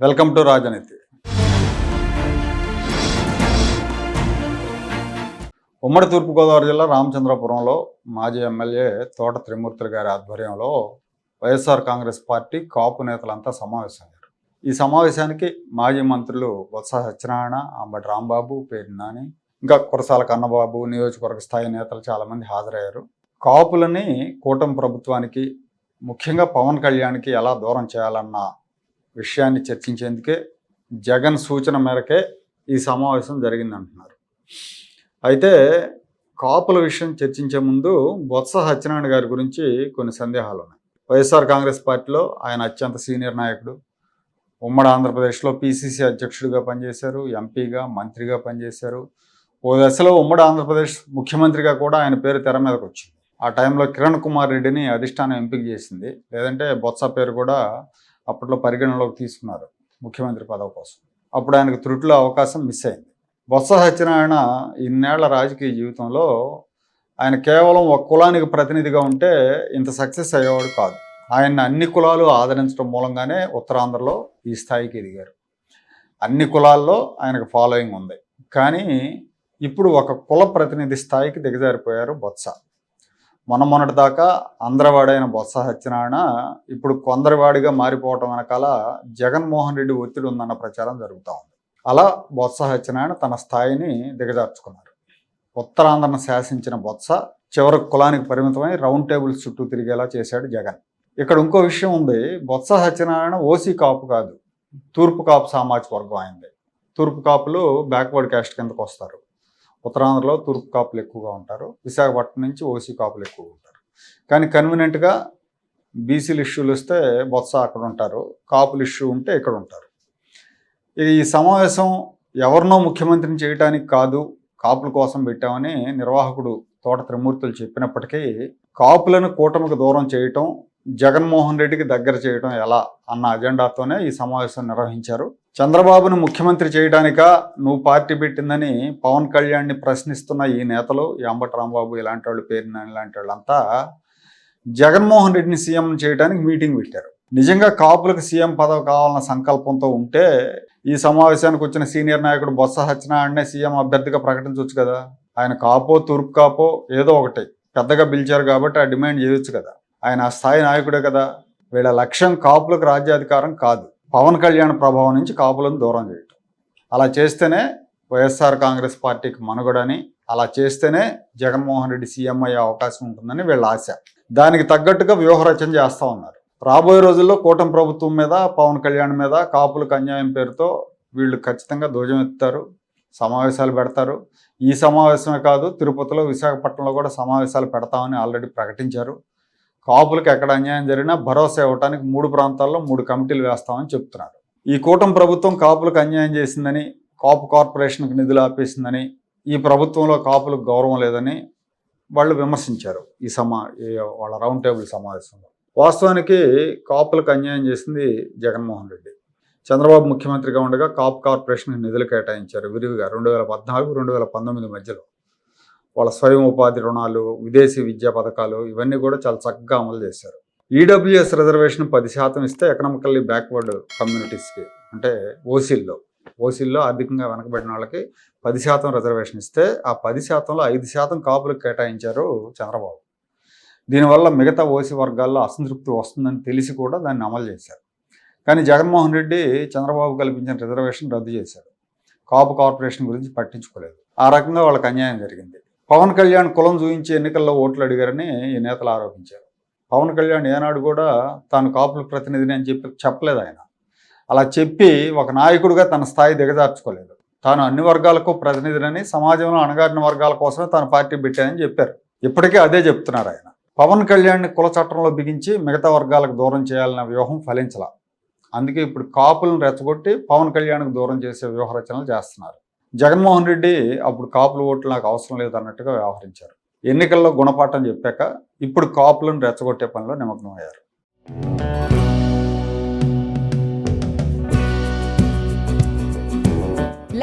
Welcome to రాజనీతి. ఉమ్మడి తూర్పుగోదావరి జిల్లా రామచంద్రపురంలో మాజీ ఎమ్మెల్యే తోట త్రిమూర్తులు గారి ఆధ్వర్యంలో వైఎస్ఆర్ కాంగ్రెస్ పార్టీ కాపు నేతలంతా సమావేశమయ్యారు. ఈ సమావేశానికి మాజీ మంత్రులు బొత్స సత్యనారాయణ, అంబటి రాంబాబు, పేర్ని నాని, ఇంకా కురసాల కన్నబాబు, నియోజకవర్గ స్థాయి నేతలు చాలామంది హాజరయ్యారు. కాపులని కూటమి ప్రభుత్వానికి, ముఖ్యంగా పవన్ కళ్యాణ్కి ఎలా దూరం చేయాలన్న విషయాన్ని చర్చించేందుకే జగన్ సూచన మేరకే ఈ సమావేశం జరిగిందంటున్నారు. అయితే కాపుల విషయం చర్చించే ముందు బొత్స సత్యనారాయణ గారి గురించి కొన్ని సందేహాలు ఉన్నాయి. వైఎస్ఆర్ కాంగ్రెస్ పార్టీలో ఆయన అత్యంత సీనియర్ నాయకుడు. ఉమ్మడి ఆంధ్రప్రదేశ్లో పిసిసి అధ్యక్షుడిగా పనిచేశారు, ఎంపీగా, మంత్రిగా పనిచేశారు. ఓ దశలో ఉమ్మడి ఆంధ్రప్రదేశ్ ముఖ్యమంత్రిగా కూడా ఆయన పేరు తెర మీదకి వచ్చింది. ఆ టైంలో కిరణ్ కుమార్ రెడ్డిని అధిష్టానం ఎంపిక చేసింది. లేదంటే బొత్స పేరు కూడా అప్పట్లో పరిగణనలోకి తీసుకున్నారు ముఖ్యమంత్రి పదవి కోసం. అప్పుడు ఆయనకు త్రుటిలో అవకాశం మిస్ అయింది. బొత్స సత్యనారాయణ ఇన్నేళ్ల రాజకీయ జీవితంలో ఆయన కేవలం ఒక కులానికి ప్రతినిధిగా ఉంటే ఇంత సక్సెస్ అయ్యేవాడు కాదు. ఆయన్ని అన్ని కులాలు ఆదరించడం మూలంగానే ఉత్తరాంధ్రలో ఈ స్థాయికి ఎదిగారు. అన్ని కులాల్లో ఆయనకు ఫాలోయింగ్ ఉంది. కానీ ఇప్పుడు ఒక కుల ప్రతినిధి స్థాయికి దిగజారిపోయారు బొత్స. మొన్నటి దాకా అందరివాడైన బొత్స సత్యనారాయణ ఇప్పుడు కొందరివాడిగా మారిపోవటం వెనకాల జగన్మోహన్ రెడ్డి ఒత్తిడి ఉందన్న ప్రచారం జరుగుతూ ఉంది. అలా బొత్స సత్యనారాయణ తన స్థాయిని దిగజార్చుకున్నారు. ఉత్తరాంధ్రను శాసించిన బొత్స చివరికి కులానికి పరిమితమై రౌండ్ టేబుల్స్ చుట్టూ తిరిగేలా చేశాడు జగన్. ఇక్కడ ఇంకో విషయం ఉంది. బొత్స సత్యనారాయణ ఓసీ కాపు కాదు, తూర్పు కాపు సామాజిక వర్గం అయింది. తూర్పు కాపులు బ్యాక్వర్డ్ క్యాస్ట్ కిందకు వస్తారు. ఉత్తరాంధ్రలో తూర్పు కాపులు ఎక్కువగా ఉంటారు, విశాఖపట్నం నుంచి ఓసీ కాపులు ఎక్కువగా ఉంటారు. కానీ కన్వీనియంట్గా బీసీలు ఇష్యూలు వస్తే బొత్స అక్కడ ఉంటారు, కాపులు ఇష్యూ ఉంటే ఇక్కడ ఉంటారు. ఈ సమావేశం ఎవరినో ముఖ్యమంత్రిని చేయడానికి కాదు, కాపుల కోసం పెట్టామని నిర్వాహకుడు తోట త్రిమూర్తులు చెప్పినప్పటికీ కాపులను కూటమికి దూరం చేయటం, జగన్మోహన్ రెడ్డికి దగ్గర చేయడం ఎలా అన్న అజెండాతోనే ఈ సమావేశం నిర్వహించారు. చంద్రబాబును ముఖ్యమంత్రి చేయడానికా నువ్వు పార్టీ పెట్టిందని పవన్ కళ్యాణ్ని ప్రశ్నిస్తున్న ఈ నేతలు, ఈ అంబటి రాంబాబు ఇలాంటి వాళ్ళు, పేర్ని నాని ఇలాంటి వాళ్ళంతా జగన్మోహన్ రెడ్డిని సీఎం చేయడానికి మీటింగ్ పెట్టారు. నిజంగా కాపులకు సీఎం పదవి కావాలన్న సంకల్పంతో ఉంటే ఈ సమావేశానికి వచ్చిన సీనియర్ నాయకుడు బొత్స సత్యనారాయణనే సీఎం అభ్యర్థిగా ప్రకటించవచ్చు కదా. ఆయన కాపో తూర్పు కాపో ఏదో ఒకటి పెద్దగా పిలిచారు కాబట్టి ఆ డిమాండ్ చేయొచ్చు కదా. ఆయన ఆ స్థాయి నాయకుడే కదా. వీళ్ళ లక్ష్యం కాపులకు రాజ్యాధికారం కాదు, పవన్ కళ్యాణ్ ప్రభావం నుంచి కాపులను దూరం చేయటం. అలా చేస్తేనే వైఎస్ఆర్ కాంగ్రెస్ పార్టీకి మనుగడని, అలా చేస్తేనే జగన్మోహన్ రెడ్డి సీఎం అయ్యే అవకాశం ఉంటుందని వీళ్ళ ఆశ. దానికి తగ్గట్టుగా వ్యూహరచన చేస్తూ ఉన్నారు. రాబోయే రోజుల్లో కూటమి ప్రభుత్వం మీద, పవన్ కళ్యాణ్ మీద కాపులకు అన్యాయం పేరుతో వీళ్ళు ఖచ్చితంగా ధ్వజం ఎత్తుతారు, సమావేశాలు పెడతారు. ఈ సమావేశమే కాదు, తిరుపతిలో, విశాఖపట్నంలో కూడా సమావేశాలు పెడతామని ఆల్రెడీ ప్రకటించారు. కాపులకు ఎక్కడ అన్యాయం జరిగినా భరోసా ఇవ్వడానికి 3 ప్రాంతాల్లో 3 కమిటీలు వేస్తామని చెప్తున్నారు. ఈ కూటమి ప్రభుత్వం కాపులకు అన్యాయం చేసిందని, కాపు కార్పొరేషన్కి నిధులు ఆపేసిందని, ఈ ప్రభుత్వంలో కాపులకు గౌరవం లేదని వాళ్ళు విమర్శించారు వాళ్ళ రౌండ్ టేబుల్ సమావేశంలో. వాస్తవానికి కాపులకు అన్యాయం చేసింది జగన్మోహన్ రెడ్డి. చంద్రబాబు ముఖ్యమంత్రిగా ఉండగా కాపు కార్పొరేషన్కి నిధులు కేటాయించారు విరివిగా 2014-2019 మధ్యలో. వాళ్ళ స్వయం ఉపాధి రుణాలు, విదేశీ విద్యా పథకాలు ఇవన్నీ కూడా చాలా చక్కగా అమలు చేశారు. ఈడబ్ల్యూఎస్ రిజర్వేషన్ 10% ఇస్తే ఎకనామికల్లీ బ్యాక్వర్డ్ కమ్యూనిటీస్కి, అంటే ఓసీల్లో ఆర్థికంగా వెనకబడిన వాళ్ళకి 10% రిజర్వేషన్ ఇస్తే ఆ 10%లో 5% కాపులకు కేటాయించారు చంద్రబాబు. దీనివల్ల మిగతా ఓసీ వర్గాల్లో అసంతృప్తి వస్తుందని తెలిసి కూడా దాన్ని అమలు చేశారు. కానీ జగన్మోహన్ రెడ్డి చంద్రబాబు కల్పించిన రిజర్వేషన్ రద్దు చేశారు. కాపు కార్పొరేషన్ గురించి పట్టించుకోలేదు. ఆ రకంగా వాళ్ళకి అన్యాయం జరిగింది. పవన్ కళ్యాణ్ కులం చూపించి ఎన్నికల్లో ఓట్లు అడిగారని ఈ నేతలు ఆరోపించారు. పవన్ కళ్యాణ్ ఏనాడు కూడా తాను కాపుల ప్రతినిధిని అని చెప్పలేదు. ఆయన అలా చెప్పి ఒక నాయకుడిగా తన స్థాయి దిగజార్చుకోలేదు. తాను అన్ని వర్గాలకు ప్రతినిధిని, సమాజంలో అణగారిన వర్గాల కోసమే తాను పార్టీ పెట్టానని చెప్పారు. ఇప్పటికే అదే చెప్తున్నారు ఆయన. పవన్ కళ్యాణ్ని కుల చట్టంలో బిగించి మిగతా వర్గాలకు దూరం చేయాలన్న వ్యూహం ఫలించలా. అందుకే ఇప్పుడు కాపులను రెచ్చగొట్టి పవన్ కళ్యాణ్కు దూరం చేసే వ్యూహరచనలు చేస్తున్నారు. జగన్మోహన్ రెడ్డి అప్పుడు కాపుల ఓట్లు నాకు అవసరం లేదు అన్నట్టుగా వ్యవహరించారు. ఎన్నికల్లో గుణపాఠం చెప్పాక ఇప్పుడు కాపులను రెచ్చగొట్టే పనిలో నిమగ్నమయ్యారు.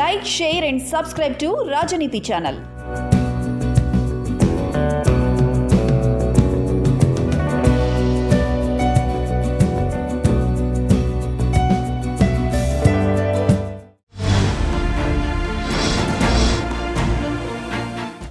Like, share and subscribe to Rajaniti channel.